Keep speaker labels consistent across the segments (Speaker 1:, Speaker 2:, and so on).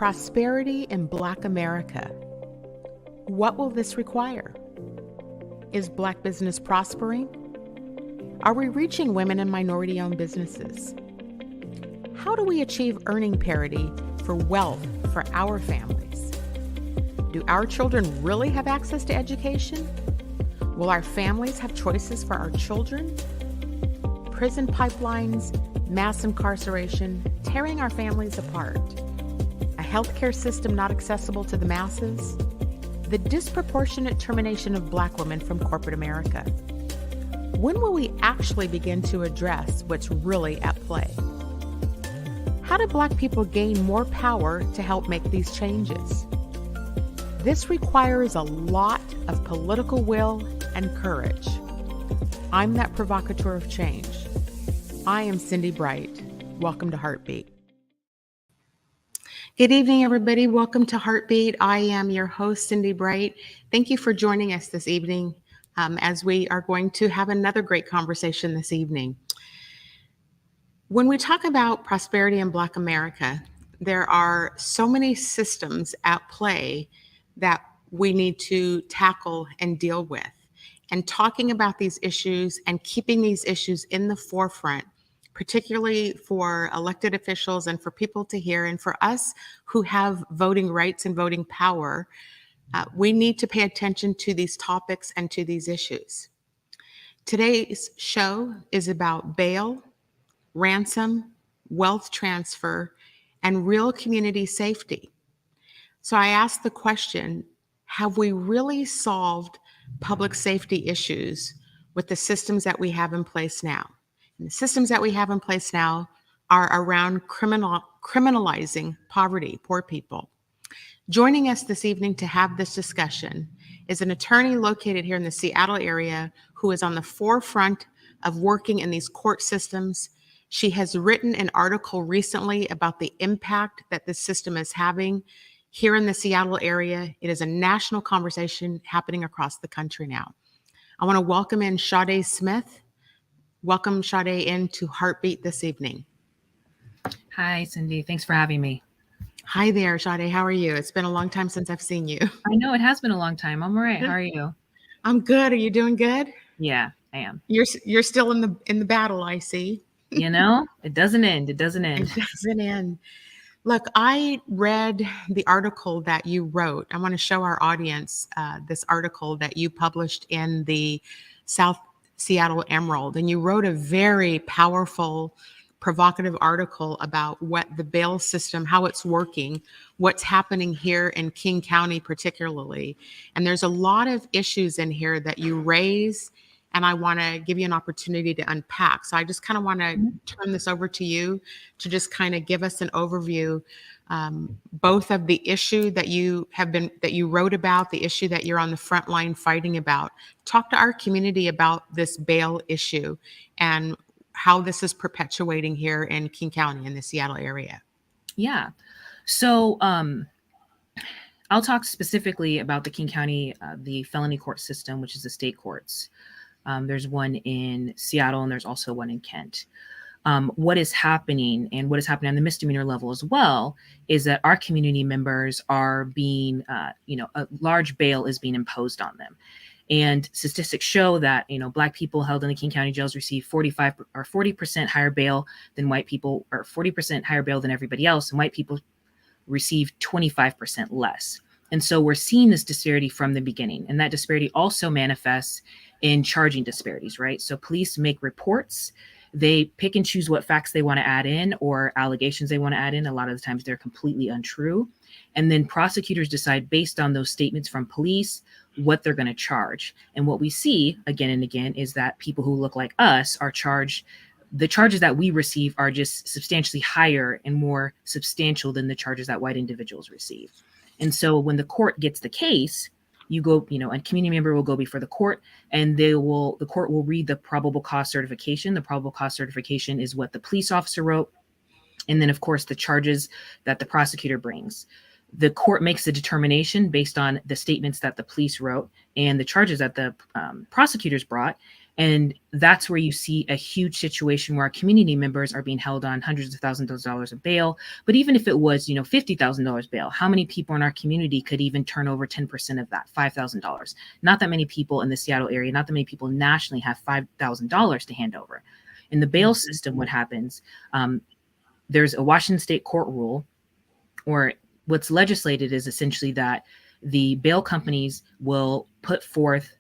Speaker 1: Prosperity in Black America. What will this require? Is Black business prospering? Are we reaching women and minority-owned businesses? How do we achieve earning parity for wealth for our families? Do our children really have access to education? Will our families have choices for our children? Prison pipelines, mass incarceration, tearing our families apart. A healthcare system not accessible to the masses. The disproportionate termination of Black women from corporate America. When will we actually begin to address what's really at play? How do Black people gain more power to help make these changes? This requires a lot of political will and courage. I'm that provocateur of change. I am Cindi Bright. Welcome to Heartbeat. Good evening, everybody. Welcome to Heartbeat. I am your host, Cindi Bright. Thank you for joining us this evening as we are going to have another great conversation this evening. When we talk about prosperity in Black America, there are so many systems at play that we need to tackle and deal with. And talking about these issues and keeping these issues in the forefront, particularly for elected officials and for people to hear, and for us who have voting rights and voting power, we need to pay attention to these topics and to these issues. Today's show is about bail, ransom, wealth transfer, and real community safety. So I asked the question, have we really solved public safety issues with the systems that we have in place now? And the systems that we have in place now are around criminalizing poverty, poor people. Joining us this evening to have this discussion is an attorney located here in the Seattle area who is on the forefront of working in these court systems. She has written an article recently about the impact that this system is having here in the Seattle area. It is a national conversation happening across the country now. I want to welcome in Sade Smith. Welcome, Sade, into Heartbeat this evening.
Speaker 2: Hi, Cindi. Thanks for having me.
Speaker 1: Hi there, Sade. How are you? It's been a long time since I've seen you.
Speaker 2: I know it has been a long time. I'm all right. How are you?
Speaker 1: I'm good. Are you doing good?
Speaker 2: Yeah, I am.
Speaker 1: You're still in the battle, I see.
Speaker 2: You know, it doesn't end. It doesn't end.
Speaker 1: It doesn't end. Look, I read the article that you wrote. I want to show our audience this article that you published in the South Seattle Emerald, and you wrote a very powerful, provocative article about what the bail system, how it's working, what's happening here in King County particularly. And there's a lot of issues in here that you raise, and I want to give you an opportunity to unpack. So I just kind of want to turn this over to you to just kind of give us an overview, both of the issue that you wrote about, the issue that you're on the front line fighting about. Talk to our community about this bail issue and how this is perpetuating here in King County in the Seattle area.
Speaker 2: Yeah. So I'll talk specifically about the King County, the felony court system, which is the state courts. There's one in Seattle and there's also one in Kent. What is happening and what is happening on the misdemeanor level as well is that our community members are being, a large bail is being imposed on them. And statistics show that, Black people held in the King County jails receive 40% higher bail than white people, or 40% higher bail than everybody else. And white people receive 25% less. And so we're seeing this disparity from the beginning. And that disparity also manifests in charging disparities, right? So police make reports. They pick and choose what facts they want to add in or allegations they want to add in. A lot of the times they're completely untrue. And then prosecutors decide based on those statements from police what they're going to charge. And what we see again and again is that people who look like us are charged. The charges that we receive are just substantially higher and more substantial than the charges that white individuals receive. And so when the court gets the case, you go, a community member will go before the court and the court will read the probable cause certification. The probable cause certification is what the police officer wrote. And then of course the charges that the prosecutor brings. The court makes a determination based on the statements that the police wrote and the charges that the prosecutors brought. And that's where you see a huge situation where our community members are being held on hundreds of thousands of dollars of bail. But even if it was, $50,000 bail, how many people in our community could even turn over 10% of that, $5,000? Not that many people in the Seattle area, not that many people nationally have $5,000 to hand over. In the bail system, what happens, there's a Washington state court rule, or what's legislated is essentially that the bail companies will put forth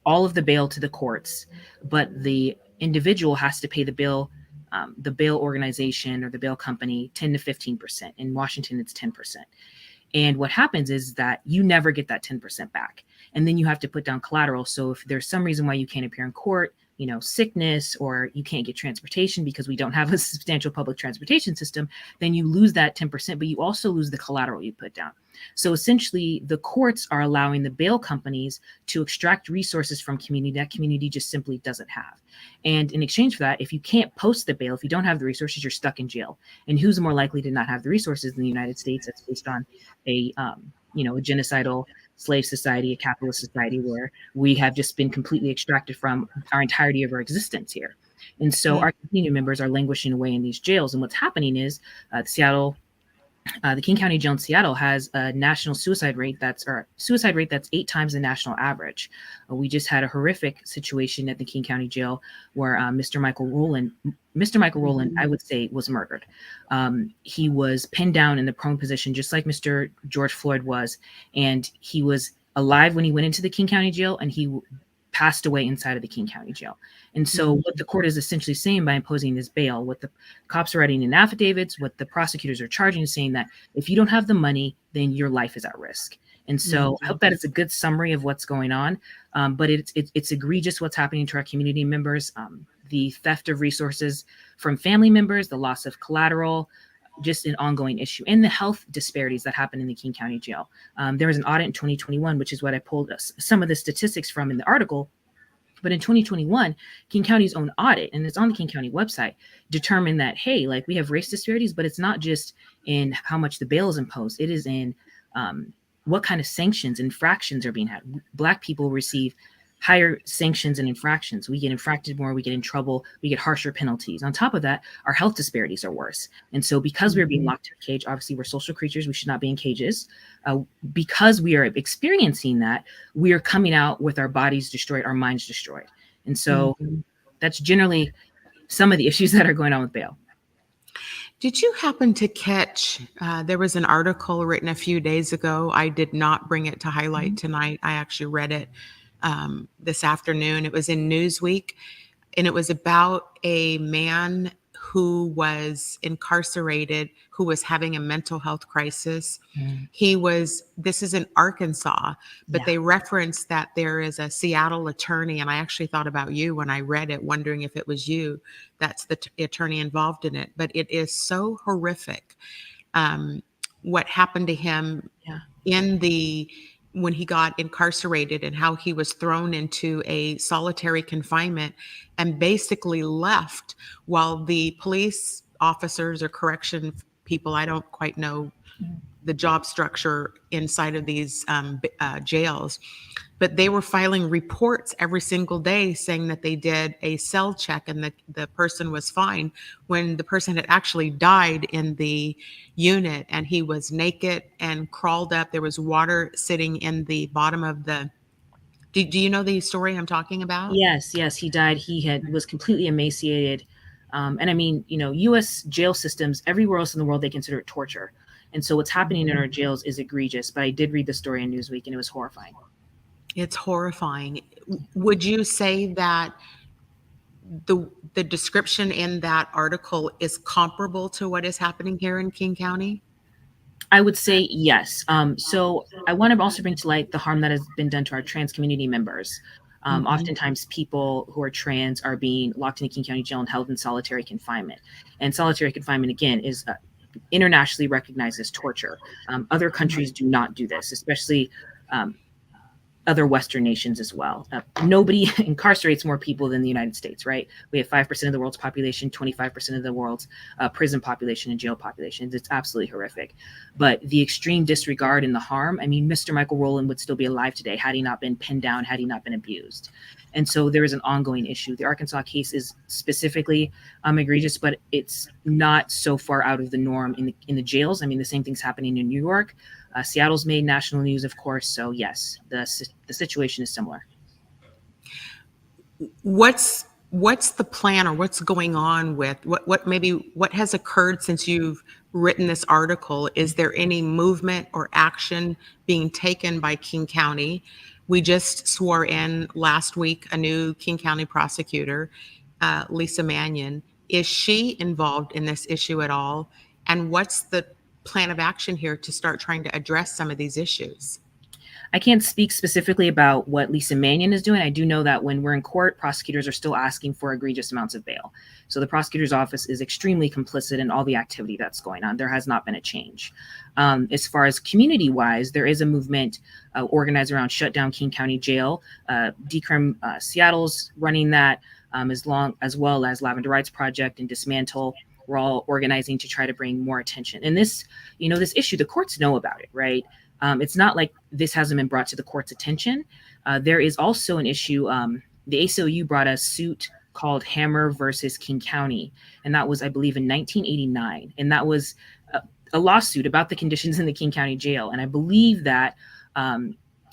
Speaker 2: all of the bail to the courts, but the individual has to pay the bail organization or the bail company 10 to 15%. In Washington, it's 10%. And what happens is that you never get that 10% back. And then you have to put down collateral. So if there's some reason why you can't appear in court, sickness, or you can't get transportation because we don't have a substantial public transportation system, then you lose that 10%, but you also lose the collateral you put down. So essentially, the courts are allowing the bail companies to extract resources from community that community just simply doesn't have. And in exchange for that, if you can't post the bail, if you don't have the resources, you're stuck in jail. And who's more likely to not have the resources in the United States? That's based on a genocidal slave society, a capitalist society where we have just been completely extracted from our entirety of our existence here. And so our community members are languishing away in these jails. And what's happening is the King County Jail in Seattle has a national suicide rate that's 8 times the national average. We just had a horrific situation at the King County Jail where Mr. Michael Rowland, I would say, was murdered. He was pinned down in the prone position, just like Mr. George Floyd was, and he was alive when he went into the King County Jail, and he passed away inside of the King County Jail. And so what the court is essentially saying by imposing this bail, what the cops are writing in affidavits, what the prosecutors are charging, is saying that if you don't have the money, then your life is at risk. And so I hope that it's a good summary of what's going on. But it's egregious what's happening to our community members, the theft of resources from family members, the loss of collateral, just an ongoing issue, and the health disparities that happen in the King County Jail. There was an audit in 2021, which is what I pulled some of the statistics from in the article. But in 2021, King County's own audit, and it's on the King County website, determined that, hey, like, we have race disparities, but it's not just in how much the bail is imposed. It is in what kind of sanctions, infractions are being had. Black people receive higher sanctions and infractions. We get infracted more, we get in trouble, we get harsher penalties. On top of that, our health disparities are worse. And so because we're being locked in a cage, obviously we're social creatures, we should not be in cages. Because we are experiencing that, we are coming out with our bodies destroyed, our minds destroyed. And so that's generally some of the issues that are going on with bail.
Speaker 1: Did you happen to catch, there was an article written a few days ago. I did not bring it to highlight tonight. I actually read it this afternoon. It was in Newsweek, and it was about a man who was incarcerated, who was having a mental health crisis. This is in Arkansas, but they referenced that there is a Seattle attorney, and I actually thought about you when I read it, wondering if it was you that's the attorney involved in it. But it is so horrific what happened to him when he got incarcerated, and how he was thrown into a solitary confinement and basically left while the police officers or correction people, I don't quite know the job structure inside of these jails, but they were filing reports every single day saying that they did a cell check and the person was fine, when the person had actually died in the unit, and he was naked and crawled up. There was water sitting in the bottom of the... Do you know the story I'm talking about?
Speaker 2: Yes, he died. He was completely emaciated. And I mean, U.S. jail systems, everywhere else in the world, they consider it torture. And so what's happening in our jails is egregious. But I did read the story in Newsweek, and it was horrifying.
Speaker 1: It's horrifying. Would you say that the description in that article is comparable to what is happening here in King County?
Speaker 2: I would say yes. So I want to also bring to light the harm that has been done to our trans community members. Oftentimes people who are trans are being locked in the King County Jail and held in solitary confinement. And solitary confinement, again, is internationally recognized as torture. Other countries do not do this, especially other Western nations as well. Nobody incarcerates more people than the United States, right? We have 5% of the world's population, 25% of the world's prison population and jail populations. It's absolutely horrific. But the extreme disregard and the harm, I mean, Mr. Michael Rowland would still be alive today had he not been pinned down, had he not been abused. And so there is an ongoing issue. The Arkansas case is specifically egregious, but it's not so far out of the norm in the jails. I mean, the same thing's happening in New York. Seattle's made national news, of course. So yes, the situation is similar.
Speaker 1: What's the plan, or what's going on with what has occurred since you've written this article? Is there any movement or action being taken by King County? We just swore in last week a new King County prosecutor, Lisa Mannion. Is she involved in this issue at all? And what's the plan of action here to start trying to address some of these issues?
Speaker 2: I can't speak specifically about what Lisa Mannion is doing. I do know that when we're in court, prosecutors are still asking for egregious amounts of bail. So the prosecutor's office is extremely complicit in all the activity that's going on. There has not been a change. As far as community-wise, there is a movement organized around Shut Down King County Jail. Decrim Seattle's running that, as well as Lavender Rights Project and Dismantle. We're all organizing to try to bring more attention. And this issue, the courts know about it, right? It's not like this hasn't been brought to the court's attention. There is also an issue. The ACLU brought a suit called Hammer versus King County. And that was, I believe, in 1989. And that was a lawsuit about the conditions in the King County jail. And I believe that,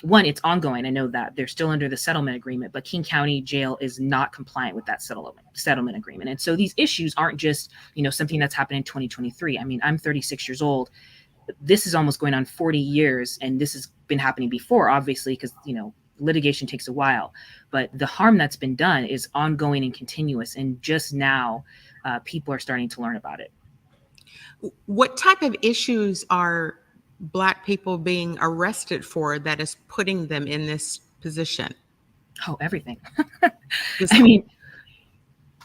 Speaker 2: one, it's ongoing. I know that they're still under the settlement agreement, but King County Jail is not compliant with that settlement agreement. And so these issues aren't just, something that's happened in 2023. I mean, I'm 36 years old. This is almost going on 40 years, and this has been happening before, obviously, because, litigation takes a while. But the harm that's been done is ongoing and continuous. And just now, people are starting to learn about it.
Speaker 1: What type of issues are Black people being arrested for that is putting them in this position?
Speaker 2: Oh, everything. I mean,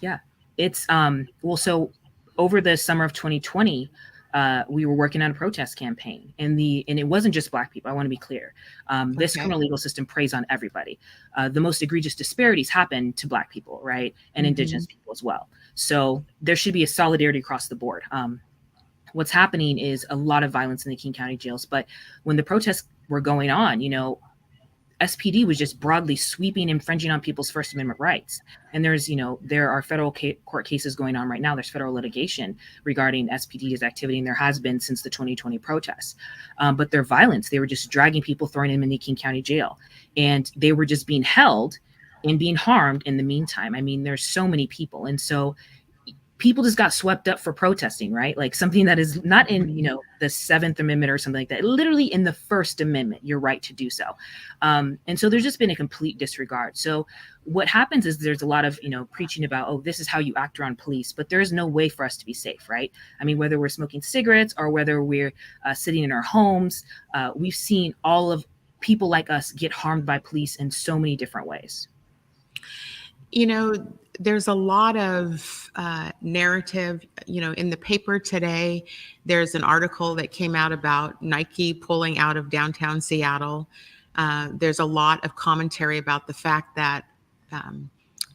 Speaker 2: yeah, it's so over the summer of 2020, we were working on a protest campaign, and it wasn't just Black people. I want to be clear. This criminal legal system preys on everybody. The most egregious disparities happen to Black people, right, and Indigenous people as well. So there should be a solidarity across the board. What's happening is a lot of violence in the King County jails. But when the protests were going on, SPD was just broadly sweeping, infringing on people's First Amendment rights. And there are federal court cases going on right now. There's federal litigation regarding SPD's activity, and there has been since the 2020 protests. But their violence, they were just dragging people, throwing them in the King County jail. And they were just being held and being harmed in the meantime. I mean, there's so many people. And so people just got swept up for protesting, right? Like something that is not in, the Seventh Amendment or something like that, literally in the First Amendment, your right to do so. And so there's just been a complete disregard. So what happens is there's a lot of, preaching about, oh, this is how you act around police, but there is no way for us to be safe, right? I mean, whether we're smoking cigarettes or whether we're sitting in our homes, we've seen all of people like us get harmed by police in so many different ways.
Speaker 1: There's a lot of narrative, in the paper today. There's an article that came out about Nike pulling out of downtown Seattle. There's a lot of commentary about the fact that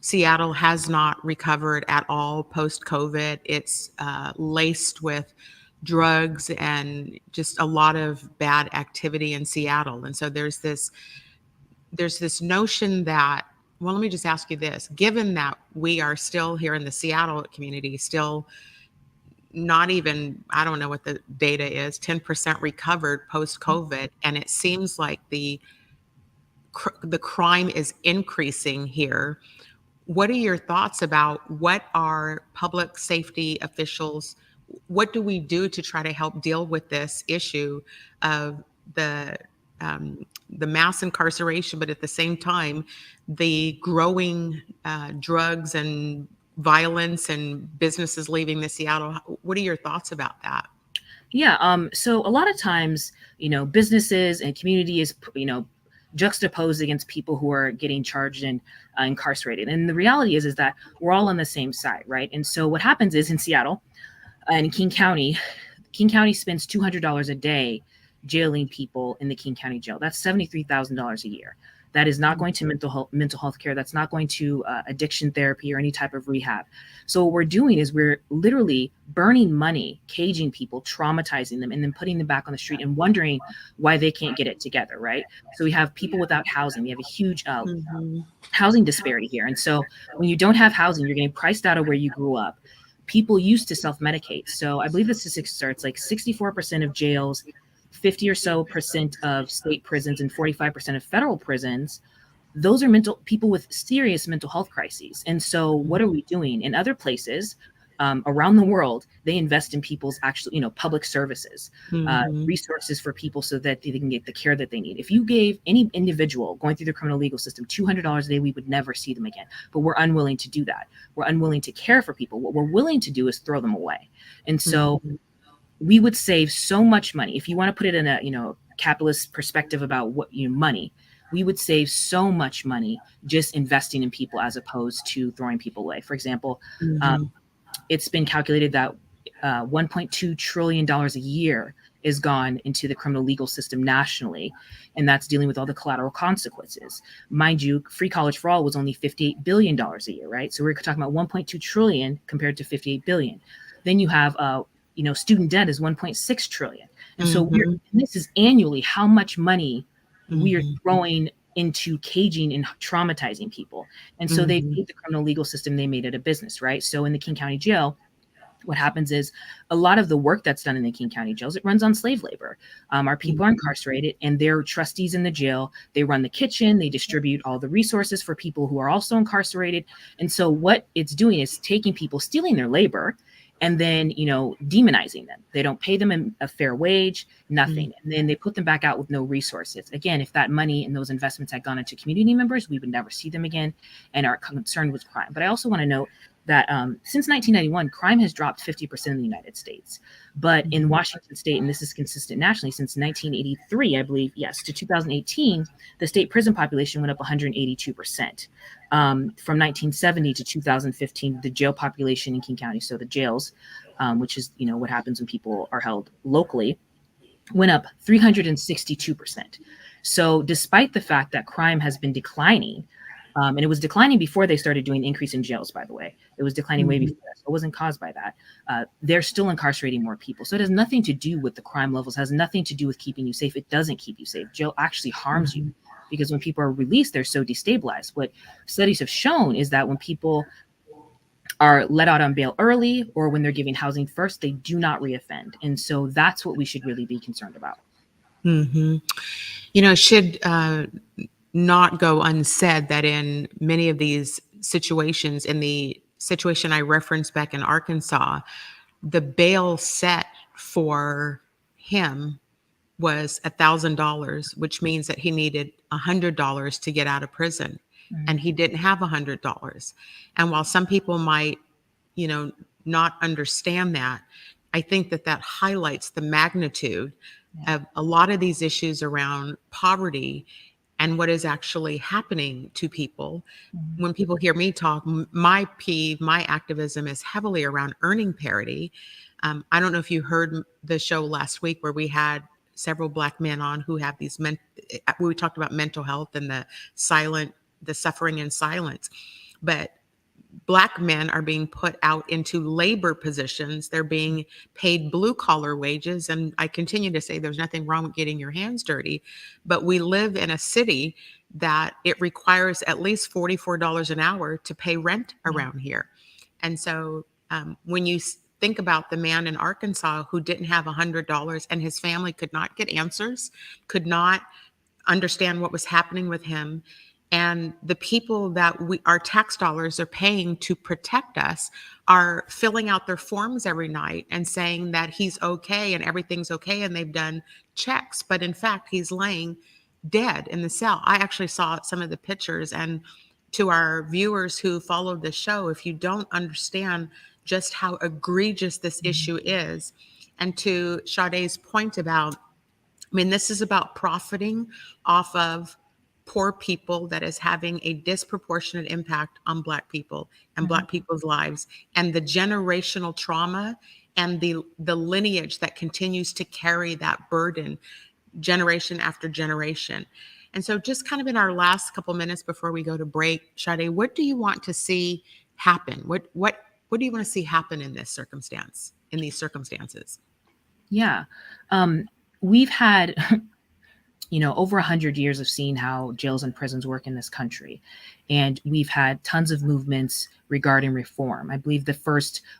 Speaker 1: Seattle has not recovered at all post-COVID. It's laced with drugs and just a lot of bad activity in Seattle. And so there's this notion that, well, let me just ask you this. Given that we are still here in the Seattle community, still not even, I don't know what the data is, 10% recovered post-COVID, and it seems like the crime is increasing here. What are your thoughts about what are public safety officials, what do we do to try to help deal with this issue of the mass incarceration, but at the same time, the growing drugs and violence and businesses leaving the Seattle? What are your thoughts about that?
Speaker 2: Yeah. So a lot of times, businesses and community is, juxtaposed against people who are getting charged and incarcerated. And the reality is that we're all on the same side, right? And so what happens is in Seattle and King County spends $200 a day jailing people in the King County jail. That's $73,000 a year. That is not going to mental health care. That's not going to addiction therapy or any type of rehab. So what we're doing is we're literally burning money, caging people, traumatizing them, and then putting them back on the street and wondering why they can't get it together, right? So we have people without housing. We have a huge housing disparity here. And so when you don't have housing, you're getting priced out of where you grew up. People used to self-medicate. So I believe the statistics starts like 64% of jails, 50 or so percent of state prisons, and 45% of federal prisons, those are people with serious mental health crises. And so what are we doing? In other places around the world, they invest in people's actual, public services, resources for people so that they can get the care that they need. If you gave any individual going through the criminal legal system $200 a day, we would never see them again. But we're unwilling to do that. We're unwilling to care for people. What we're willing to do is throw them away. And so we would save so much money. If you want to put it in a, capitalist perspective about what money, we would save so much money just investing in people as opposed to throwing people away. For example, it's been calculated that $1.2 trillion a year is gone into the criminal legal system nationally, and that's dealing with all the collateral consequences. Mind you, free college for all was only $58 billion a year, right? So we're talking about 1.2 trillion compared to 58 billion. Then you have, student debt is 1.6 trillion. And so this is annually how much money we are throwing into caging and traumatizing people. And so they made the criminal legal system, they made it a business, right? So in the King County Jail, what happens is a lot of the work that's done in the King County jails, it runs on slave labor. Our people are incarcerated and they're trustees in the jail. They run the kitchen, they distribute all the resources for people who are also incarcerated. And so what it's doing is taking people, stealing their labor, and then, demonizing them. They don't pay them a fair wage, nothing. And then they put them back out with no resources. Again, if that money and those investments had gone into community members, we would never see them again. And our concern was crime. But I also want to note that since 1991, crime has dropped 50% in the United States. But in Washington state, and this is consistent nationally, since 1983, I believe, yes, to 2018, the state prison population went up 182%. From 1970 to 2015, the jail population in King County, so the jails, which is, what happens when people are held locally, went up 362%. So despite the fact that crime has been declining, and it was declining before they started doing increase in jails, by the way. It was declining way before that. So it wasn't caused by that. They're still incarcerating more people. So it has nothing to do with the crime levels, has nothing to do with keeping you safe. It doesn't keep you safe. Jail actually harms you because when people are released, they're so destabilized. What studies have shown is that when people are let out on bail early or when they're giving housing first, they do not reoffend. And so that's what we should really be concerned about.
Speaker 1: Should not go unsaid that in many of these situations, in the situation I referenced back in Arkansas, the bail set for him was $1,000, which means that he needed $100 to get out of prison. And he didn't have $100. And while some people might, not understand that, I think that highlights the magnitude of a lot of these issues around poverty and what is actually happening to people. When people hear me talk, my activism is heavily around earning parity. I don't know if you heard the show last week where we had several Black men on who have these we talked about mental health and the suffering in silence. But Black men are being put out into labor positions. They're being paid blue collar wages. And I continue to say there's nothing wrong with getting your hands dirty, but we live in a city that it requires at least $44 an hour to pay rent around here. And so when you think about the man in Arkansas who didn't have $100 and his family could not get answers, could not understand what was happening with him, and the people that our tax dollars are paying to protect us are filling out their forms every night and saying that he's okay and everything's okay and they've done checks. But in fact, he's laying dead in the cell. I actually saw some of the pictures. And to our viewers who followed the show, if you don't understand just how egregious this issue is, and to Sade's point about, this is about profiting off of poor people that is having a disproportionate impact on Black people and Black people's lives, and the generational trauma and the lineage that continues to carry that burden generation after generation. And so just kind of in our last couple minutes before we go to break, Sade, what do you want to see happen? What do you want to see happen in this circumstance, in these circumstances?
Speaker 2: Yeah. We've had, over 100 years of seeing how jails and prisons work in this country. And we've had tons of movements regarding reform. I believe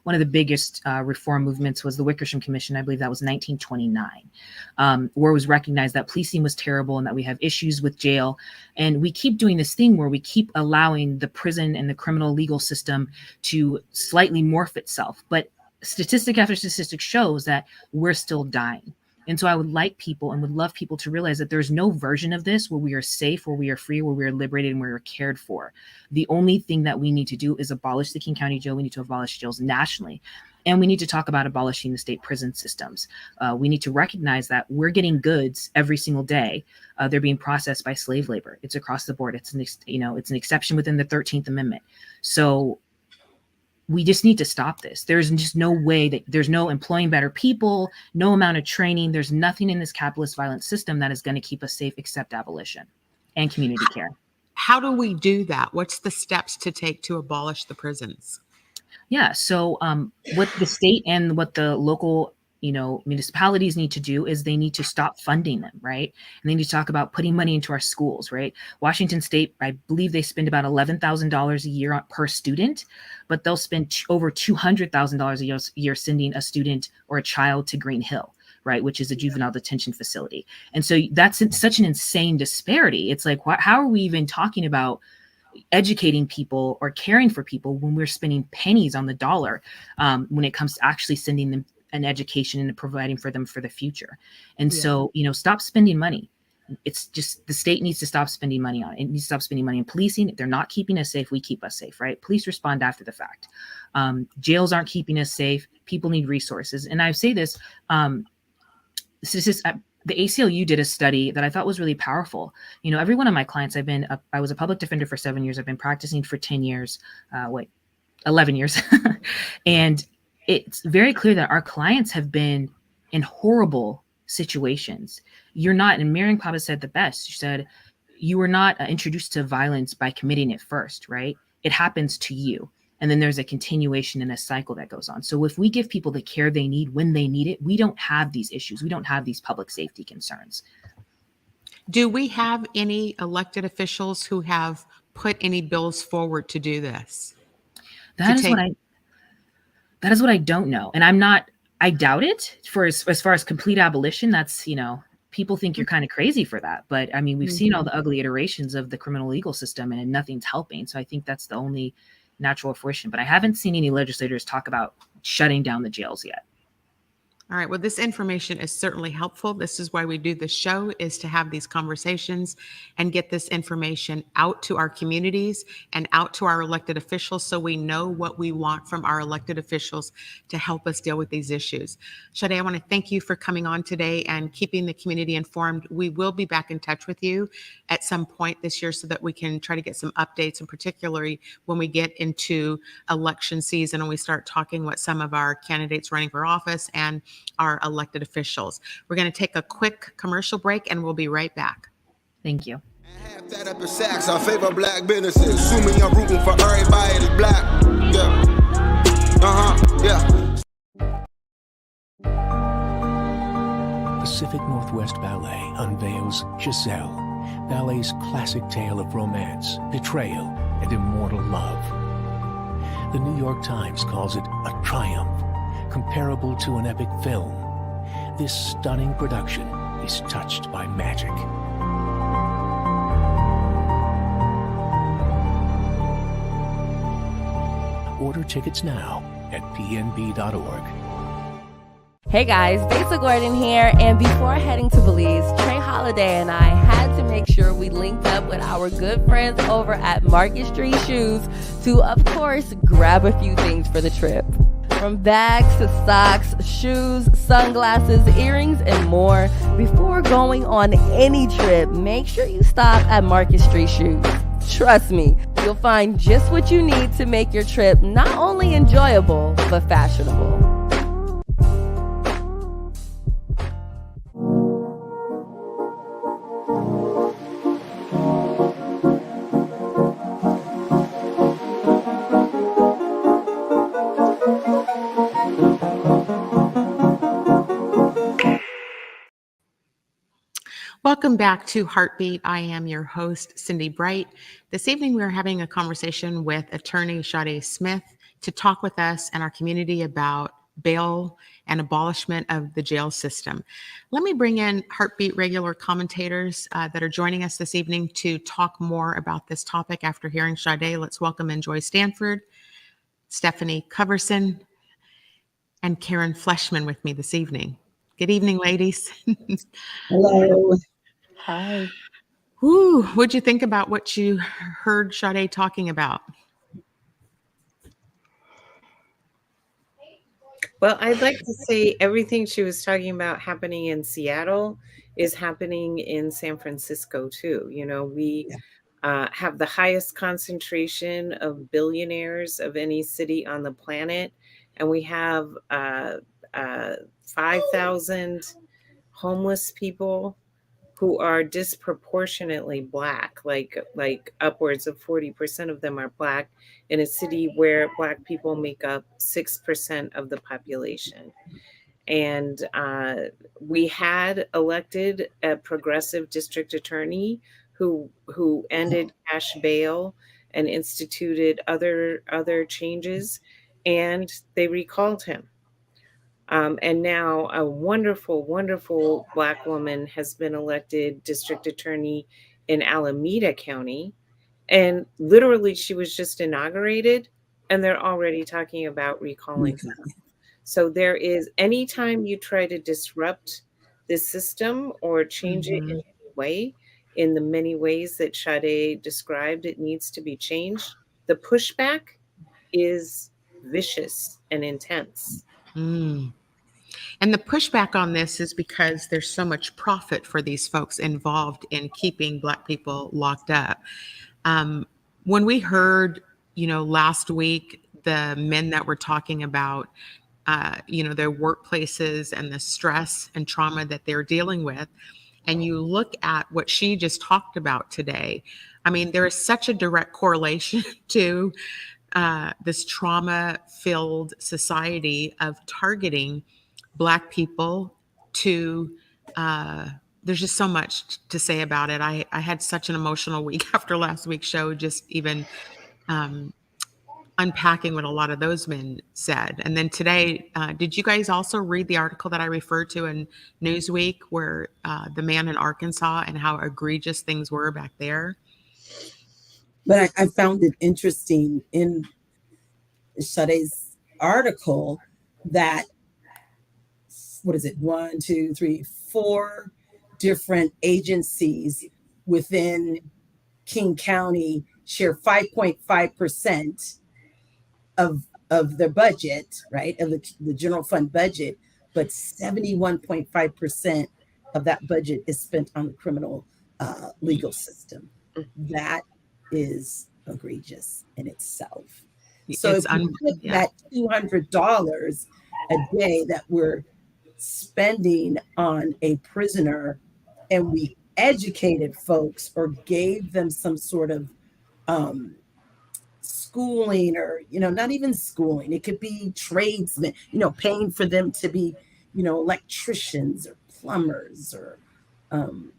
Speaker 2: one of the biggest reform movements was the Wickersham Commission. I believe that was 1929, where it was recognized that policing was terrible and that we have issues with jail. And we keep doing this thing where we keep allowing the prison and the criminal legal system to slightly morph itself. But statistic after statistic shows that we're still dying. And so I would like people and would love people to realize that there's no version of this where we are safe, where we are free, where we are liberated, and where we're cared for. The only thing that we need to do is abolish the King County Jail. We need to abolish jails nationally. And we need to talk about abolishing the state prison systems. We need to recognize that we're getting goods every single day. They're being processed by slave labor. It's across the board. It's an exception within the 13th Amendment. So we just need to stop this. There's just no way that there's no employing better people, no amount of training. There's nothing in this capitalist violent system that is going to keep us safe except abolition and community care.
Speaker 1: How do we do that? What's the steps to take to abolish the prisons?
Speaker 2: Yeah. So what the state and what the local municipalities need to do is they need to stop funding them, right? And they need to talk about putting money into our schools, right? Washington State, I believe they spend about $11,000 a year per student, but they'll spend over $200,000 a year sending a student or a child to Green Hill, right? Which is a juvenile detention facility. And so that's such an insane disparity. It's like, how are we even talking about educating people or caring for people when we're spending pennies on the dollar when it comes to actually sending them an education and providing for them for the future. And so, stop spending money. It's just the state needs to stop spending money on it. It needs to stop spending money on policing. If they're not keeping us safe, we keep us safe, right? Police respond after the fact. Jails aren't keeping us safe. People need resources. And I say this, the ACLU did a study that I thought was really powerful. Every one of my clients, I was a public defender for 7 years. I've been practicing for 10 years, 11 years. And it's very clear that our clients have been in horrible situations. And Marion Papa said the best. She said, you were not introduced to violence by committing it first, right? It happens to you. And then there's a continuation and a cycle that goes on. So if we give people the care they need when they need it, we don't have these issues. We don't have these public safety concerns.
Speaker 1: Do we have any elected officials who have put any bills forward to do this?
Speaker 2: That is what I don't know. And I doubt it as far as complete abolition. That's, people think you're kind of crazy for that. But I mean, we've seen all the ugly iterations of the criminal legal system and nothing's helping. So I think that's the only natural fruition. But I haven't seen any legislators talk about shutting down the jails yet.
Speaker 1: All right. Well, this information is certainly helpful. This is why we do this show, is to have these conversations and get this information out to our communities and out to our elected officials so we know what we want from our elected officials to help us deal with these issues. Sade, I want to thank you for coming on today and keeping the community informed. We will be back in touch with you at some point this year so that we can try to get some updates, and particularly when we get into election season and we start talking what some of our candidates running for office and our elected officials. We're going to take a quick commercial break and we'll be right back.
Speaker 2: Thank you.
Speaker 3: Half that up in sacks, I favor black businesses. Assuming I'm rooting for everybody that's black.
Speaker 4: Pacific Northwest Ballet unveils Giselle, ballet's classic tale of romance, betrayal, and immortal love. The New York Times calls it a triumph, comparable to an epic film. This stunning production is touched by magic. Order tickets now at pnb.org.
Speaker 5: Hey guys, Besa Gordon here, and before heading to Belize, Trey Holiday and I had to make sure we linked up with our good friends over at Market Street Shoes to, of course, grab a few things for the trip. From bags to socks, shoes, sunglasses, earrings, and more. Before going on any trip, make sure you stop at Market Street Shoes. Trust me, you'll find just what you need to make your trip not only enjoyable, but fashionable.
Speaker 1: Welcome back to Heartbeat. I am your host, Cindi Bright. This evening, we are having a conversation with attorney Sade Smith to talk with us and our community about bail and abolishment of the jail system. Let me bring in Heartbeat regular commentators that are joining us this evening to talk more about this topic after hearing Sade. Let's welcome in Joy Stanford, Stefani Coverson, and Karen Fleshman with me this evening. Good evening, ladies.
Speaker 6: Hello.
Speaker 7: Hi.
Speaker 1: Whew, what'd you think about what you heard Sade talking about?
Speaker 6: Well, I'd like to say everything she was talking about happening in Seattle is happening in San Francisco too. You know, we have the highest concentration of billionaires of any city on the planet, and we have 5,000 homeless people who are disproportionately Black, like upwards of 40% of them are Black in a city where Black people make up 6% of the population. And we had elected a progressive district attorney who ended cash bail and instituted other changes, and they recalled him. And now a wonderful, wonderful Black woman has been elected district attorney in Alameda County. And literally, she was just inaugurated, and they're already talking about recalling her. So there is, anytime you try to disrupt this system or change it in any way, in the many ways that Sade described it needs to be changed, the pushback is vicious and intense.
Speaker 1: Mm. And the pushback on this is because there's so much profit for these folks involved in keeping Black people locked up. When we heard, last week, the men that were talking about, their workplaces and the stress and trauma that they're dealing with, and you look at what she just talked about today, I mean, there is such a direct correlation to this trauma-filled society of targeting Black people to, there's just so much to say about it. I had such an emotional week after last week's show, just even unpacking what a lot of those men said. And then today, did you guys also read the article that I referred to in Newsweek where the man in Arkansas and how egregious things were back there?
Speaker 7: But I found it interesting in Sade's article that, what is it, 1, 2, 3, 4 different agencies within King County share 5.5% of their budget, right, of the general fund budget, but 71.5% of that budget is spent on the criminal legal system. That is egregious in itself. So if you put that $200 a day that we're spending on a prisoner, and we educated folks or gave them some sort of schooling, or not even schooling, it could be tradesmen, paying for them to be electricians or plumbers or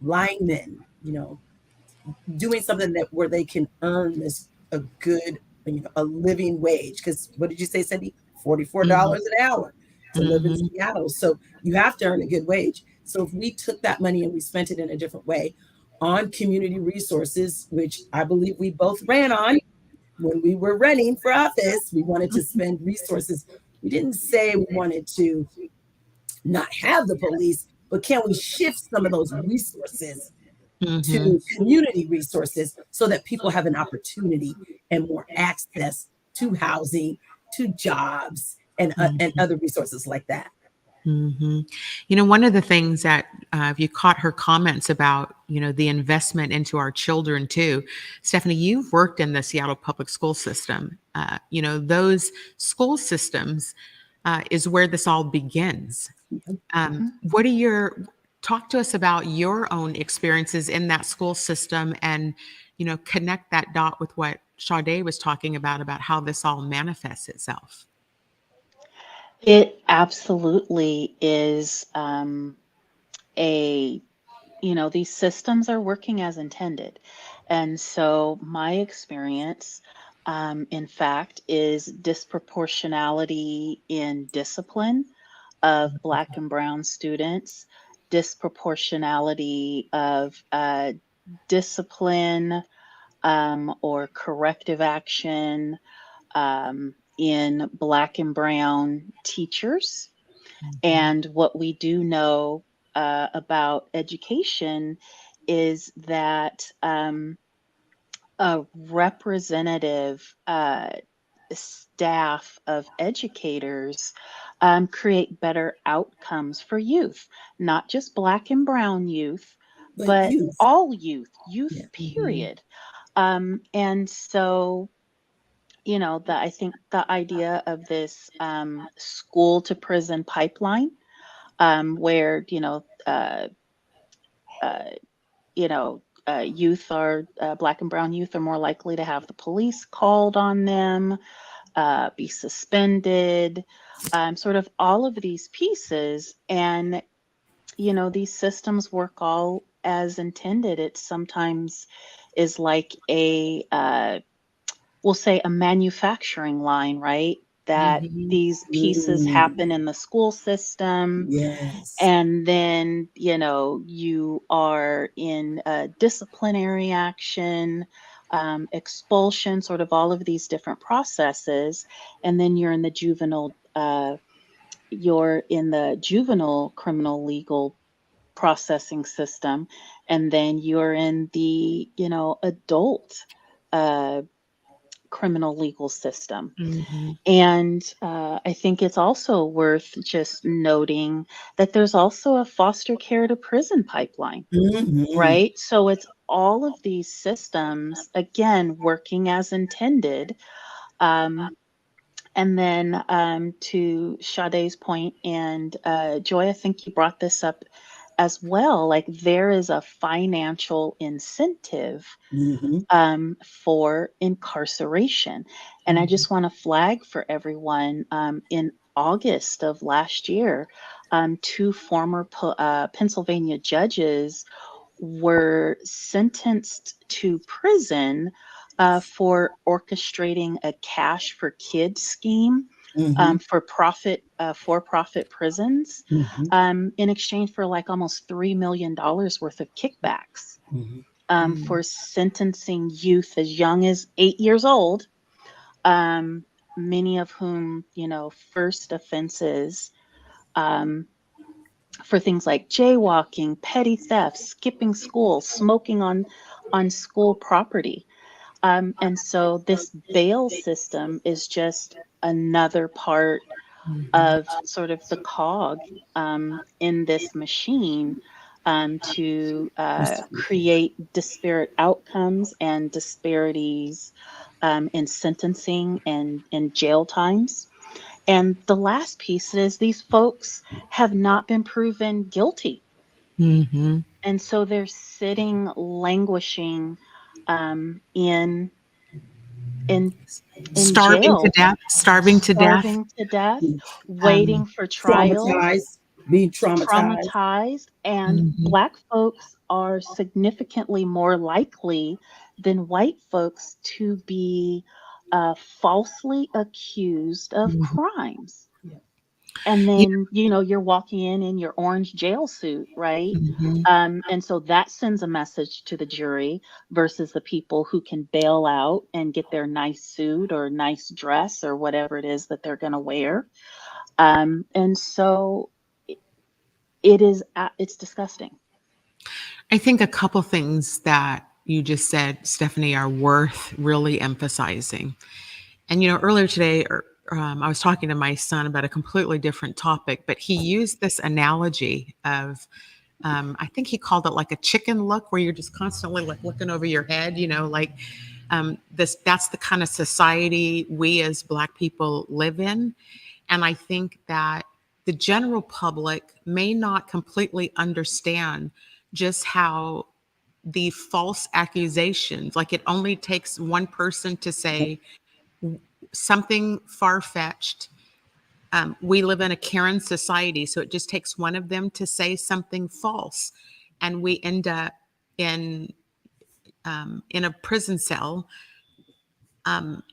Speaker 7: linemen, doing something where they can earn a good, a living wage. Because what did you say, Cindi? $44 an hour to live in Seattle. So you have to earn a good wage. So if we took that money and we spent it in a different way on community resources, which I believe we both ran on when we were running for office, we wanted to spend resources. We didn't say we wanted to not have the police, but can we shift some of those resources to community resources so that people have an opportunity and more access to housing, to jobs, and other resources like that.
Speaker 1: One of the things that if you caught her comments about, the investment into our children too, Stefani, you've worked in the Seattle public school system. Those school systems is where this all begins. Talk to us about your own experiences in that school system and, connect that dot with what Sade was talking about how this all manifests itself.
Speaker 8: It absolutely is a these systems are working as intended. And so my experience, in fact, is disproportionality in discipline of Black and Brown students, disproportionality of discipline or corrective action in Black and Brown teachers. And what we do know about education is that a representative staff of educators create better outcomes for youth, not just Black and Brown youth, but
Speaker 7: youth.
Speaker 8: all youth,
Speaker 7: Yeah.
Speaker 8: period. And so, I think the idea of this school to prison pipeline, where youth are Black and Brown youth are more likely to have the police called on them, be suspended, sort of all of these pieces. And, these systems work all as intended. It sometimes is like we'll say a manufacturing line, right? That these pieces happen in the school system.
Speaker 7: Yes.
Speaker 8: And then, you are in disciplinary action, expulsion, sort of all of these different processes. And then you're in the juvenile criminal legal processing system. And then you're in the, adult criminal legal system. And I think it's also worth just noting that there's also a foster care to prison pipeline, right? So it's all of these systems, again, working as intended. And then to Sade's point, and Joy, I think you brought this up as well, like there is a financial incentive for incarceration. And I just want to flag for everyone, in August of last year, 2 former Pennsylvania judges were sentenced to prison for orchestrating a cash for kids scheme for-profit prisons in exchange for like almost $3 million worth of kickbacks for sentencing youth as young as 8 years old, many of whom, first offenses for things like jaywalking, petty theft, skipping school, smoking on school property. And so this bail system is just another part of sort of the cog in this machine to create disparate outcomes and disparities in sentencing and in jail times. And the last piece is these folks have not been proven guilty. And so they're sitting languishing in
Speaker 1: Starving
Speaker 8: jail,
Speaker 1: to death, starving to death.
Speaker 8: waiting for trial,
Speaker 7: being traumatized.
Speaker 8: and Black folks are significantly more likely than white folks to be falsely accused of crimes. And then, you're walking in your orange jail suit, right? And so that sends a message to the jury versus the people who can bail out and get their nice suit or nice dress or whatever it is that they're going to wear. And so it's disgusting.
Speaker 1: I think a couple things that you just said, Stephanie, are worth really emphasizing. And, earlier today, I was talking to my son about a completely different topic, but he used this analogy of, I think he called it like a chicken look, where you're just constantly like looking over your head, that's the kind of society we as Black people live in. And I think that the general public may not completely understand just how the false accusations, like it only takes one person to say something far-fetched. We live in a Karen society, so it just takes one of them to say something false. and we end up in a prison cell. And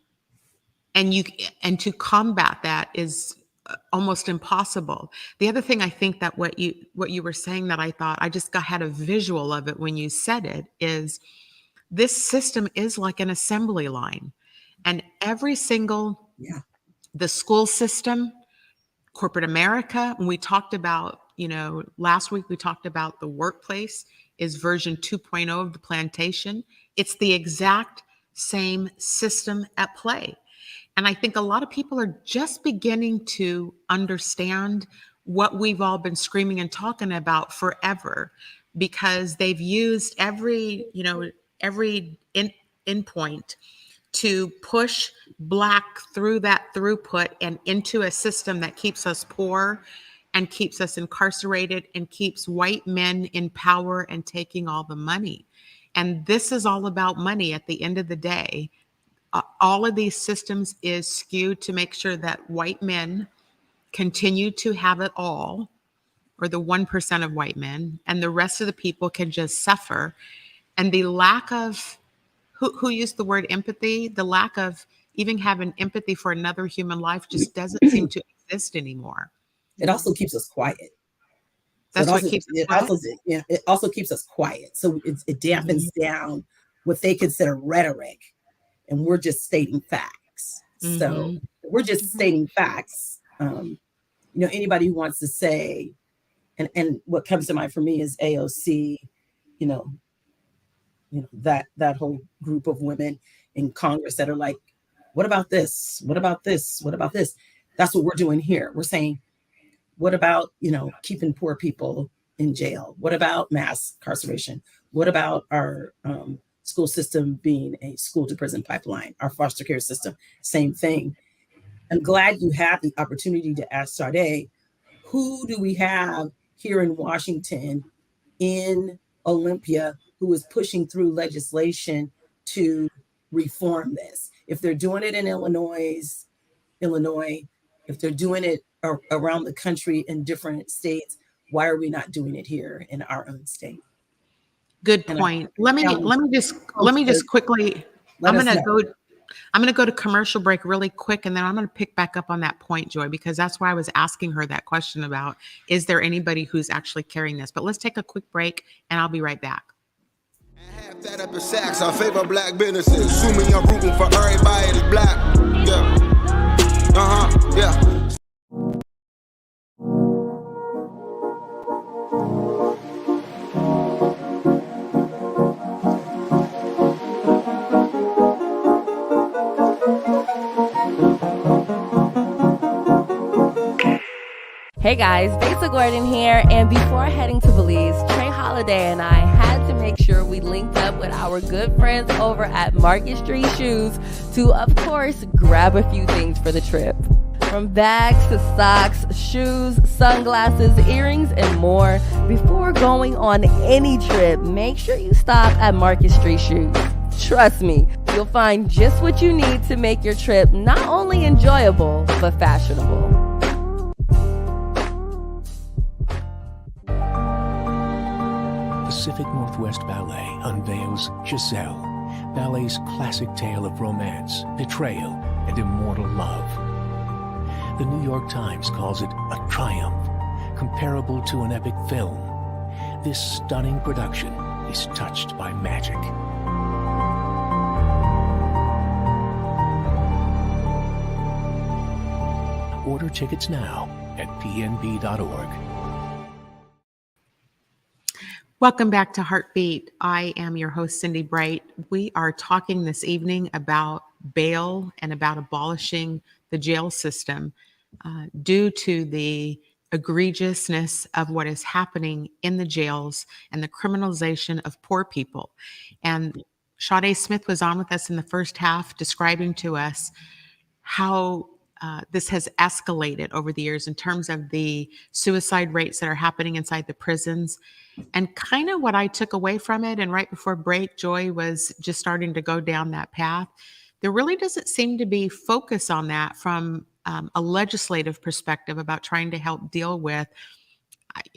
Speaker 1: to combat that is almost impossible. The other thing I think that what you were saying that I thought I just had a visual of it when you said it is this system is like an assembly line, and every single the school system, corporate America, when we talked about, last week we talked about the workplace is version 2.0 of the plantation. It's the exact same system at play. And I think a lot of people are just beginning to understand what we've all been screaming and talking about forever, because they've used every endpoint to push Black through that throughput and into a system that keeps us poor and keeps us incarcerated and keeps white men in power and taking all the money. And this is all about money at the end of the day. All of these systems is skewed to make sure that white men continue to have it all, or the 1% of white men, and the rest of the people can just suffer. And the lack of, who used the word empathy? The lack of even having empathy for another human life just doesn't seem to exist anymore.
Speaker 7: It also keeps us quiet.
Speaker 1: That's
Speaker 7: so
Speaker 1: what keeps us quiet?
Speaker 7: It also keeps us quiet. So it dampens down what they consider rhetoric. And we're just stating facts. So we're just stating facts. Anybody who wants to say, and what comes to mind for me is AOC, that whole group of women in Congress that are like, what about this? What about this? What about this? That's what we're doing here. We're saying, what about, keeping poor people in jail? What about mass incarceration? What about our school system being a school to prison pipeline, our foster care system, same thing. I'm glad you had the opportunity to ask Sade, who do we have here in Washington, in Olympia, who is pushing through legislation to reform this? If they're doing it in Illinois, if they're doing it around the country in different states, why are we not doing it here in our own state?
Speaker 1: Good point. Let me just quickly. I'm going to go to commercial break really quick, and then I'm going to pick back up on that point, Joy, because that's why I was asking her that question about, is there anybody who's actually carrying this? But let's take a quick break, and I'll be right back.
Speaker 3: Half that up in Saks, I favor Black businesses. Assuming I'm rooting for everybody that's Black. Yeah. Yeah.
Speaker 5: Hey guys, Besa Gordon here, and before heading to Belize, Trey Holiday and I had to make sure we linked up with our good friends over at Market Street Shoes to, of course, grab a few things for the trip. From bags to socks, shoes, sunglasses, earrings, and more. Before going on any trip, make sure you stop at Market Street Shoes. Trust me, you'll find just what you need to make your trip not only enjoyable, but fashionable.
Speaker 4: Pacific Northwest Ballet unveils Giselle, ballet's classic tale of romance, betrayal, and immortal love. The New York Times calls it a triumph, comparable to an epic film. This stunning production is touched by magic. Order tickets now at pnb.org.
Speaker 1: Welcome back to Heartbeat. I am your host, Cindi Bright. We are talking this evening about bail and about abolishing the jail system due to the egregiousness of what is happening in the jails and the criminalization of poor people. And Sade Smith was on with us in the first half, describing to us how this has escalated over the years in terms of the suicide rates that are happening inside the prisons. And kind of what I took away from it, and right before break, Joy was just starting to go down that path. There really doesn't seem to be focus on that from a legislative perspective about trying to help deal with,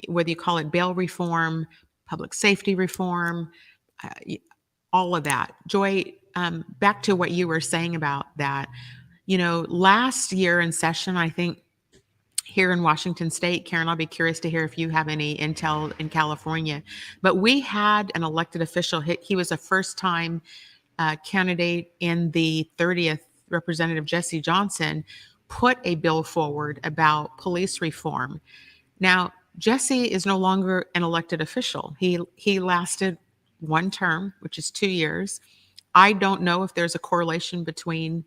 Speaker 1: whether you call it bail reform, public safety reform, all of that. Joy, back to what you were saying about that, last year in session, I think here in Washington State, Karen, I'll be curious to hear if you have any intel in California, but we had an elected official, he was a first-time candidate in the 30th, Representative Jesse Johnson, put a bill forward about police reform. Now, Jesse is no longer an elected official. He lasted one term, which is 2 years. I don't know if there's a correlation between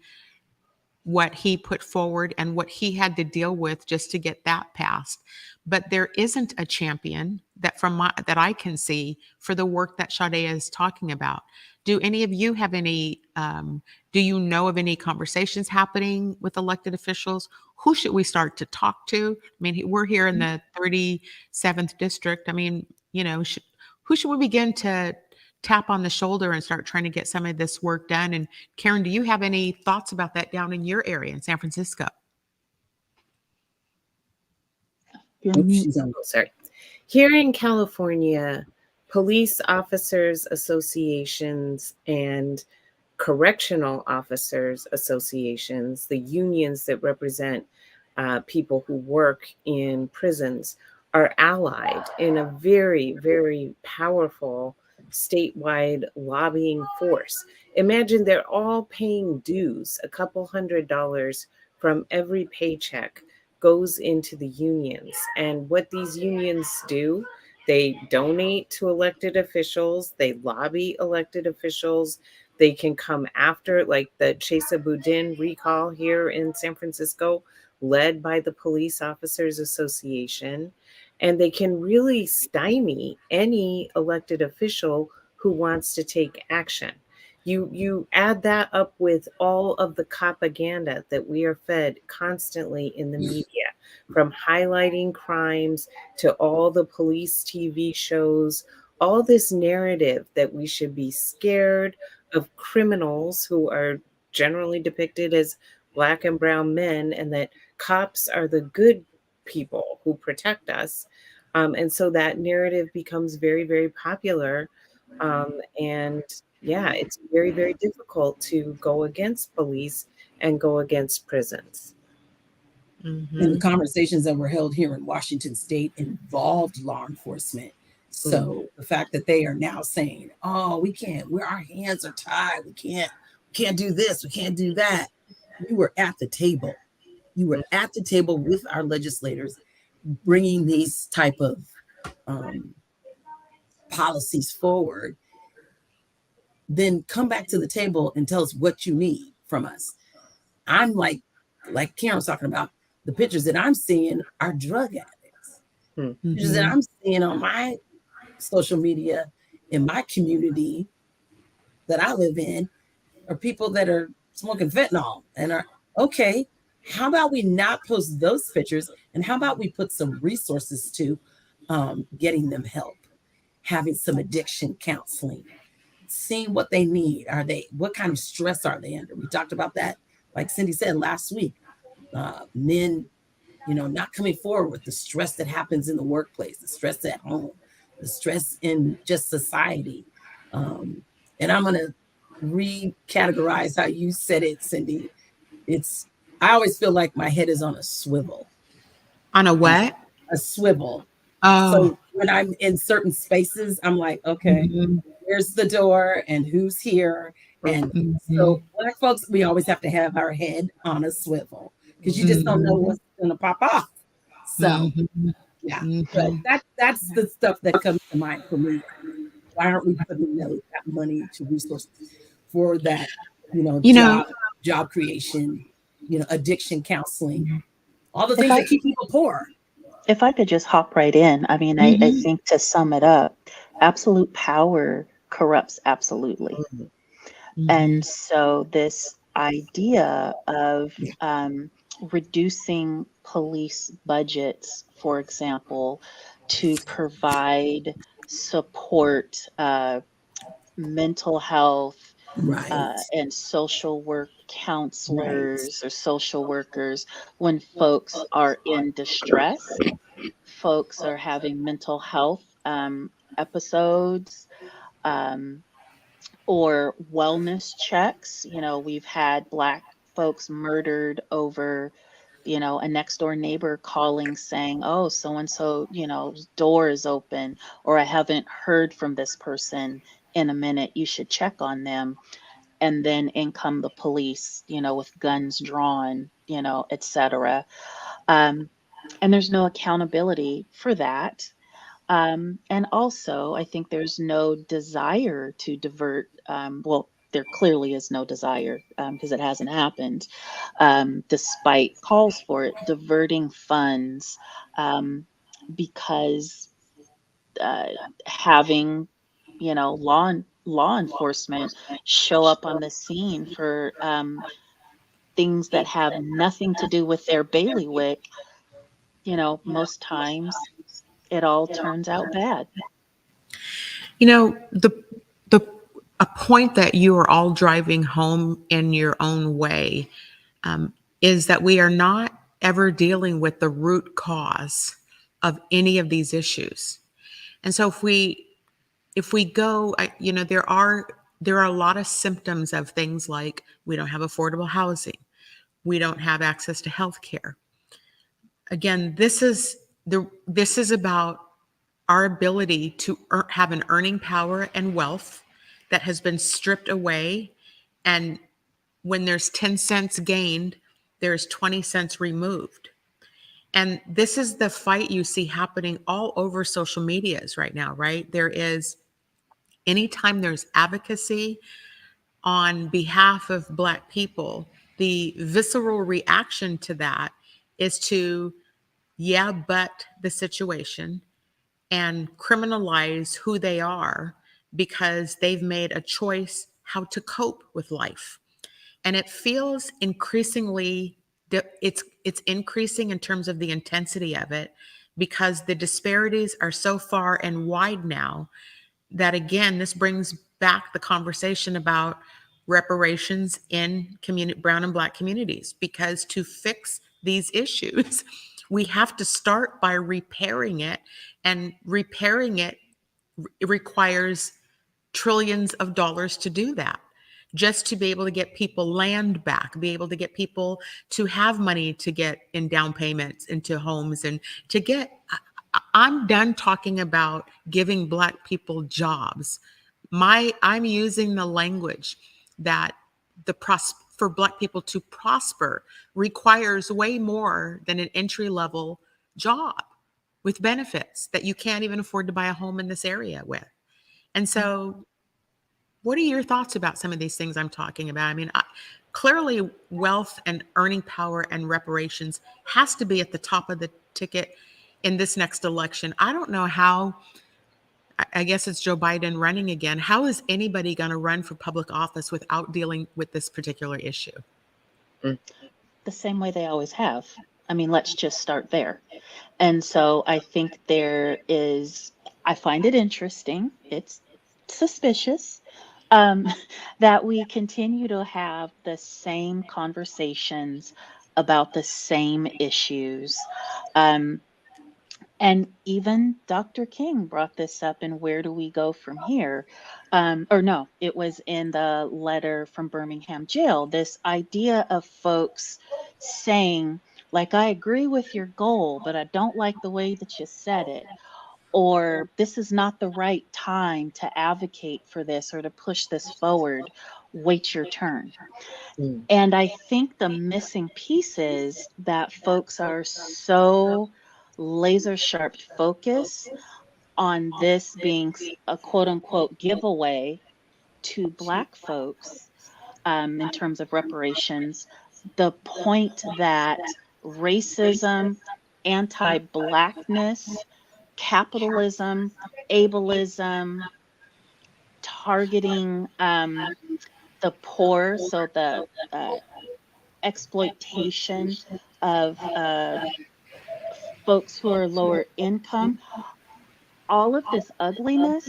Speaker 1: what he put forward and what he had to deal with just to get that passed. But there isn't a champion that that I can see for the work that Sade is talking about. Do any of you have any, do you know of any conversations happening with elected officials? Who should we start to talk to? I mean, we're here in the 37th district. I mean, who should we begin to tap on the shoulder and start trying to get some of this work done? And Karen, do you have any thoughts about that down in your area in San Francisco?
Speaker 6: Sorry. Here in California, police officers associations and correctional officers associations, the unions that represent people who work in prisons, are allied in a very, very powerful statewide lobbying force. Imagine they're all paying dues. A couple $100 from every paycheck goes into the unions. And what these unions do, they donate to elected officials, they lobby elected officials, they can come after, like the Chesa Boudin recall here in San Francisco, led by the Police Officers Association. And they can really stymie any elected official who wants to take action. You add that up with all of the propaganda that we are fed constantly in the media, from highlighting crimes to all the police TV shows, all this narrative that we should be scared of criminals who are generally depicted as Black and brown men, and that cops are the good people who protect us. And so that narrative becomes very, very popular. And yeah, it's very, very difficult to go against police and go against prisons.
Speaker 7: Mm-hmm. And the conversations that were held here in Washington State involved law enforcement. So the fact that they are now saying, oh, we can't, our hands are tied. We can't do this. We can't do that. You were at the table. You were at the table with our legislators, bringing these type of policies forward. Then come back to the table and tell us what you need from us. I'm like Karen was talking about, the pictures that I'm seeing are drug addicts. Mm-hmm. Pictures that I'm seeing on my social media in my community that I live in are people that are smoking fentanyl and are okay. How about we not post those pictures, and how about we put some resources to getting them help, having some addiction counseling, seeing what they need. What kind of stress are they under? We talked about that, like Cindi said last week. Men, not coming forward with the stress that happens in the workplace, the stress at home, the stress in just society. And I'm going to recategorize how you said it, Cindi. I always feel like my head is on a swivel.
Speaker 1: On a what?
Speaker 7: A swivel.
Speaker 1: Oh.
Speaker 7: So when I'm in certain spaces, I'm like, okay, where's the door and who's here? And so Black folks, we always have to have our head on a swivel because you just don't know what's going to pop off. So yeah, but that's the stuff that comes to mind for me. Why aren't we putting that money to resources for that, job creation, addiction counseling, all the things that keep people poor?
Speaker 8: If I could just hop right in, I mean, I think to sum it up, absolute power corrupts absolutely. And so this idea of reducing police budgets, for example, to provide support, mental health, and social work counselors or social workers when folks are in distress, folks are having mental health episodes, or wellness checks. We've had Black folks murdered over, a next door neighbor calling saying, oh, so and so, door is open, or I haven't heard from this person in a minute. You should check on them. And then in come the police, with guns drawn, etc. And there's no accountability for that. And also, I think there's no desire to divert. Well, there clearly is no desire because it hasn't happened, despite calls for it, diverting funds, because having, law enforcement show up on the scene for things that have nothing to do with their bailiwick, most times it all turns out bad.
Speaker 1: The a point that you are all driving home in your own way is that we are not ever dealing with the root cause of any of these issues. And so if we go, there are a lot of symptoms of things like we don't have affordable housing, we don't have access to health care. Again, this is about our ability to have an earning power and wealth that has been stripped away. And when there's 10 cents gained, there's 20 cents removed. And this is the fight you see happening all over social medias right now, right? Anytime there's advocacy on behalf of Black people, the visceral reaction to that is to, but the situation, and criminalize who they are because they've made a choice how to cope with life. And it feels increasingly, it's increasing in terms of the intensity of it, because the disparities are so far and wide now that, again, this brings back the conversation about reparations in brown and Black communities, because to fix these issues, we have to start by repairing it, and repairing it requires trillions of dollars to do that, just to be able to get people land back, be able to get people to have money to get in down payments into homes, and to get, I'm done talking about giving Black people jobs. I'm using the language that for Black people to prosper requires way more than an entry-level job with benefits that you can't even afford to buy a home in this area with. And so what are your thoughts about some of these things I'm talking about? I mean, clearly wealth and earning power and reparations has to be at the top of the ticket in this next election. I don't know how, I guess it's Joe Biden running again. How is anybody going to run for public office without dealing with this particular issue?
Speaker 8: The same way they always have. I mean, let's just start there. And so I think I find it interesting. It's suspicious that we continue to have the same conversations about the same issues. And even Dr. King brought this up in Where Do We Go From Here? Or no, it was in the letter from Birmingham jail, this idea of folks saying, like, I agree with your goal, but I don't like the way that you said it. Or this is not the right time to advocate for this or to push this forward. Wait your turn. And I think the missing piece is that folks are so laser sharp focus on this being a quote unquote giveaway to Black folks in terms of reparations, the point that racism, anti-Blackness, capitalism, ableism, targeting the poor, so the exploitation of folks who are lower income, all of this ugliness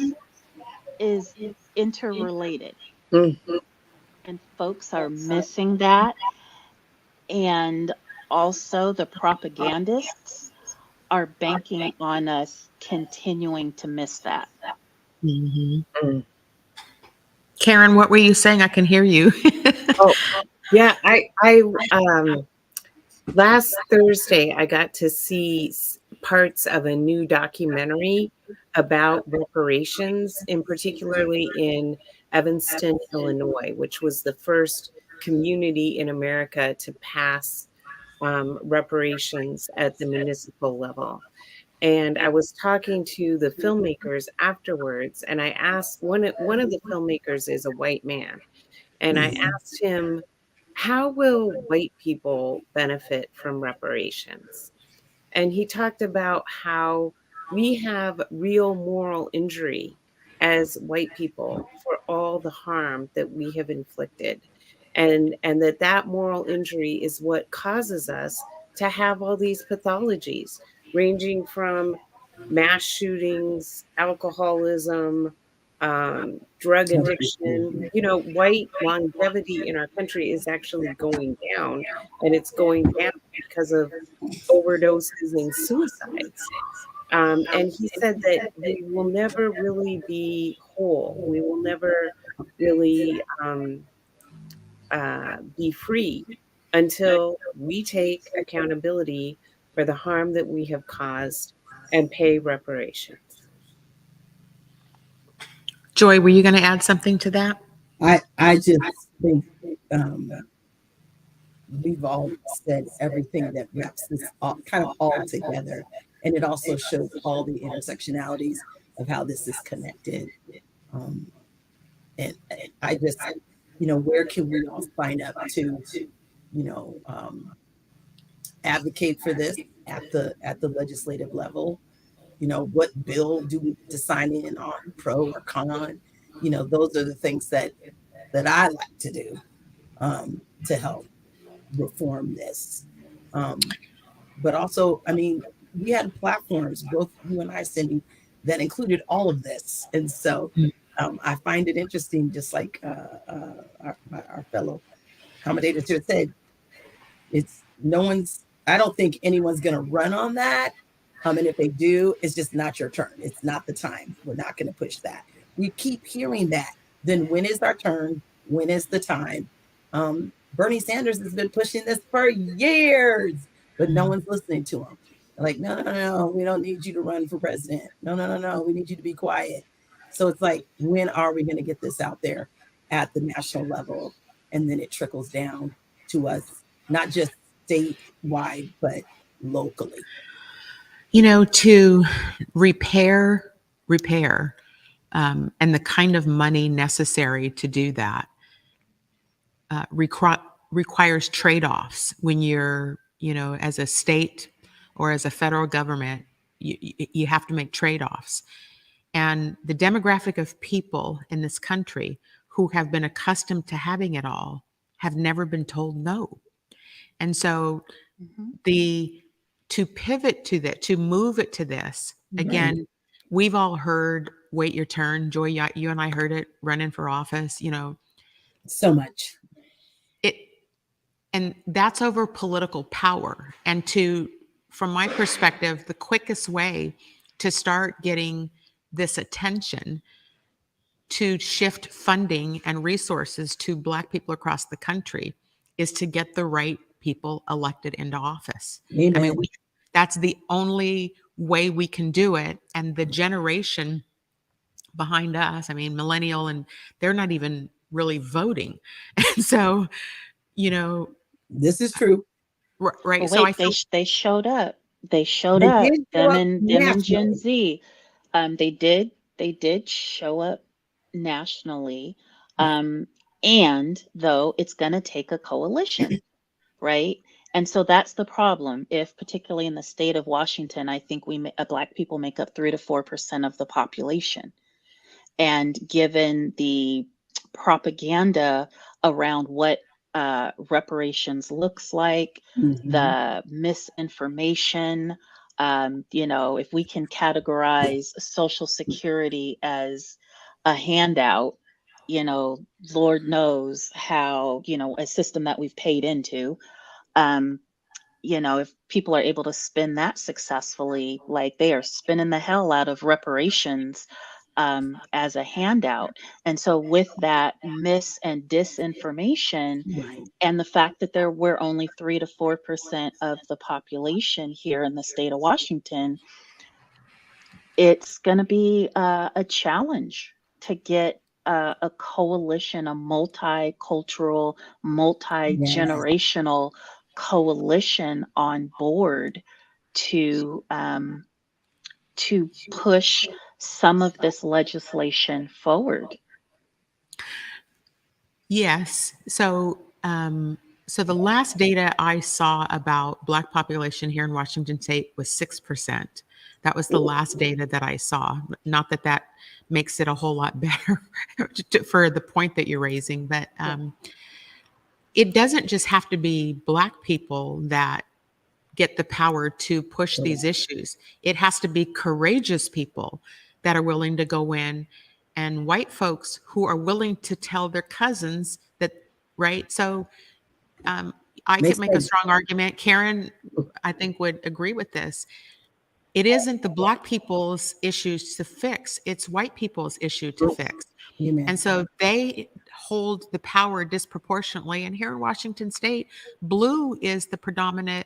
Speaker 8: is interrelated. And folks are missing that. And also the propagandists are banking on us continuing to miss that.
Speaker 1: Mhm.
Speaker 6: Mm.
Speaker 1: Karen, what were you saying? I can hear you.
Speaker 6: Oh, yeah. I last Thursday, I got to see parts of a new documentary about reparations, in particularly in Evanston, Illinois, which was the first community in America to pass reparations at the municipal level. And I was talking to the filmmakers afterwards, and I asked one of the filmmakers is a white man, and I asked him, how will white people benefit from reparations? And he talked about how we have real moral injury as white people for all the harm that we have inflicted. And that moral injury is what causes us to have all these pathologies, ranging from mass shootings, alcoholism, drug addiction. You know, white longevity in our country is actually going down, and it's going down because of overdoses and suicides. And he said that we will never really be whole. We will never really be free until we take accountability for the harm that we have caused and pay reparations.
Speaker 1: Joy, were you going to add something to that?
Speaker 7: I just think we've all said everything that wraps this kind of all together, and it also shows all the intersectionalities of how this is connected. And I just, where can we all sign up to, advocate for this at the legislative level? What bill do we need to sign in on, pro or con? Those are the things that I like to do to help reform this. But also, I mean, we had platforms, both you and I, Cindi, that included all of this. And so I find it interesting, just like our fellow commentators here said, I don't think anyone's going to run on that. And if they do, it's just not your turn. It's not the time. We're not going to push that. We keep hearing that. Then when is our turn? When is the time? Bernie Sanders has been pushing this for years, but no one's listening to him. They're like, no, we don't need you to run for president. No, we need you to be quiet. So it's like, when are we going to get this out there at the national level? And then it trickles down to us, not just statewide, but locally.
Speaker 1: To repair, and the kind of money necessary to do that requires trade-offs. When you're, as a state or as a federal government, you have to make trade-offs. And the demographic of people in this country who have been accustomed to having it all have never been told no. And so to pivot to that, to move it to this, again, we've all heard, wait your turn. Joy, you and I heard it, running for office,
Speaker 7: so much.
Speaker 1: And that's over political power. And from my perspective, the quickest way to start getting this attention, to shift funding and resources to Black people across the country, is to get the right people elected into office.
Speaker 7: Amen.
Speaker 1: I mean, that's the only way we can do it. And the generation behind us, I mean, millennial, and they're not even really voting. And so,
Speaker 7: this is true.
Speaker 1: Right.
Speaker 8: Well,
Speaker 1: So
Speaker 8: wait, they showed up. They showed
Speaker 7: They
Speaker 8: up.
Speaker 7: did show
Speaker 8: Them
Speaker 7: up
Speaker 8: and Gen
Speaker 7: nationally.
Speaker 8: Z. They did show up nationally. And though it's going to take a coalition, right? And so that's the problem. If particularly in the state of Washington, I think Black people make up 3 to 4% of the population. And given the propaganda around what reparations looks like, the misinformation, if we can categorize Social Security as a handout, Lord knows how, a system that we've paid into, if people are able to spin that successfully, like they are spinning the hell out of reparations, as a handout. And so with that mis and disinformation,
Speaker 7: Right.
Speaker 8: and the fact that we're only 3 to 4% of the population here in the state of Washington, it's going to be a challenge to get a coalition, a multicultural,
Speaker 7: Yes.
Speaker 8: multi-generational coalition on board to push some of this legislation forward.
Speaker 1: Yes. So, so the last data I saw about Black population here in Washington State was 6%. That was the last data that I saw. Not that that makes it a whole lot better for the point that you're raising, but it doesn't just have to be Black people that get the power to push these issues. It has to be courageous people that are willing to go in, and white folks who are willing to tell their cousins that, right? So I could make a strong argument. Karen, I think, would agree with this. It isn't the Black people's issues to fix, it's white people's issue to fix.
Speaker 7: Amen.
Speaker 1: And so they hold the power disproportionately. And here in Washington State, blue is the predominant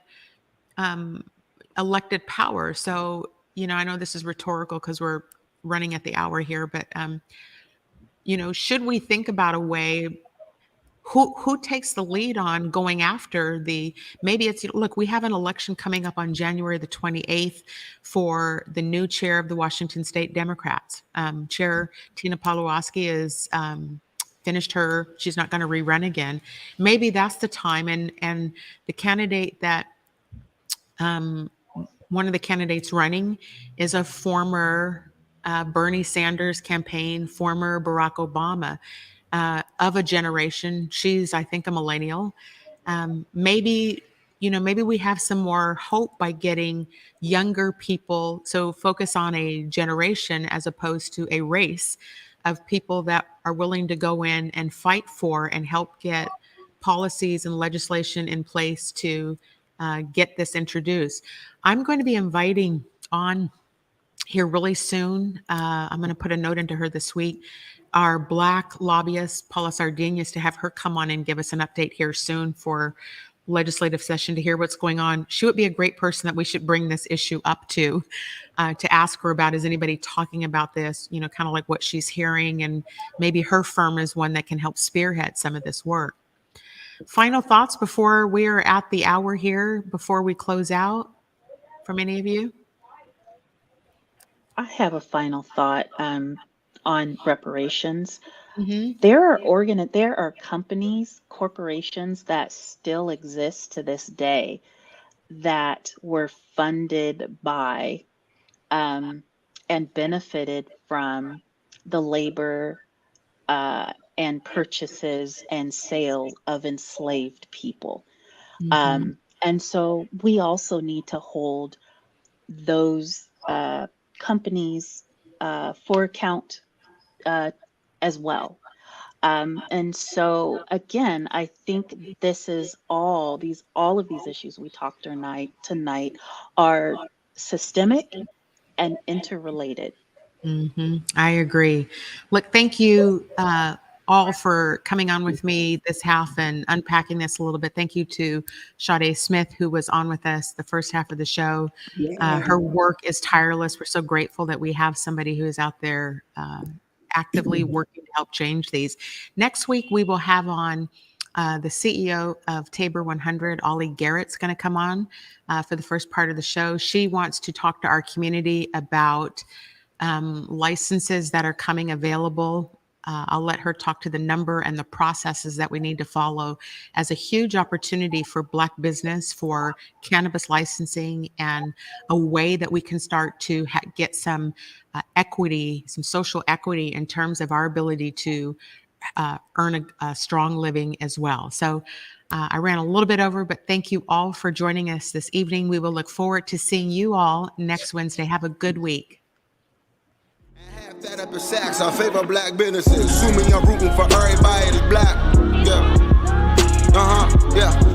Speaker 1: elected power. So, you know, I know this is rhetorical because we're running at the hour here, but, you know, should we think about a way, who takes the lead on going after maybe it's, look, we have an election coming up on January the 28th for the new chair of the Washington State Democrats. Chair Tina Pawlowski is finished she's not going to rerun again. Maybe that's the time. And the candidate that, one of the candidates running is a former Bernie Sanders campaign, former Barack Obama, of a generation. She's, I think, a millennial. Maybe we have some more hope by getting younger people. So focus on a generation as opposed to a race of people that are willing to go in and fight for and help get policies and legislation in place to get this introduced. I'm going to be inviting on here really soon. I'm going to put a note into her this week, our Black lobbyist, Paula Sardinas, to have her come on and give us an update here soon for legislative session to hear what's going on. She would be a great person that we should bring this issue up to ask her about, is anybody talking about this, you know, kind of like what she's hearing, and maybe her firm is one that can help spearhead some of this work. Final thoughts before we're at the hour here, before we close out, from any of you?
Speaker 8: I have a final thought on reparations.
Speaker 1: Mm-hmm.
Speaker 8: There are corporations that still exist to this day that were funded by and benefited from the labor and purchases and sale of enslaved people.
Speaker 1: Mm-hmm.
Speaker 8: And so we also need to hold those companies for account as well. And so again, I think this is all of these issues we talked tonight are systemic and interrelated.
Speaker 1: Mm-hmm. I agree. Look, thank you all for coming on with me this half and unpacking this a little bit. Thank you to Sade Smith, who was on with us the first half of the show. Her work is tireless. We're so grateful that we have somebody who is out there actively working to help change these. Next week, we will have on the CEO of Tabor 100, Ollie Garrett's going to come on for the first part of the show. She wants to talk to our community about licenses that are coming available. I'll let her talk to the number and the processes that we need to follow as a huge opportunity for Black business, for cannabis licensing, and a way that we can start to get some equity, some social equity in terms of our ability to earn a strong living as well. So I ran a little bit over, but thank you all for joining us this evening. We will look forward to seeing you all next Wednesday. Have a good week.
Speaker 3: That up in Saks, I favor Black businesses. Assuming I'm rooting for everybody that's Black. Yeah. Yeah.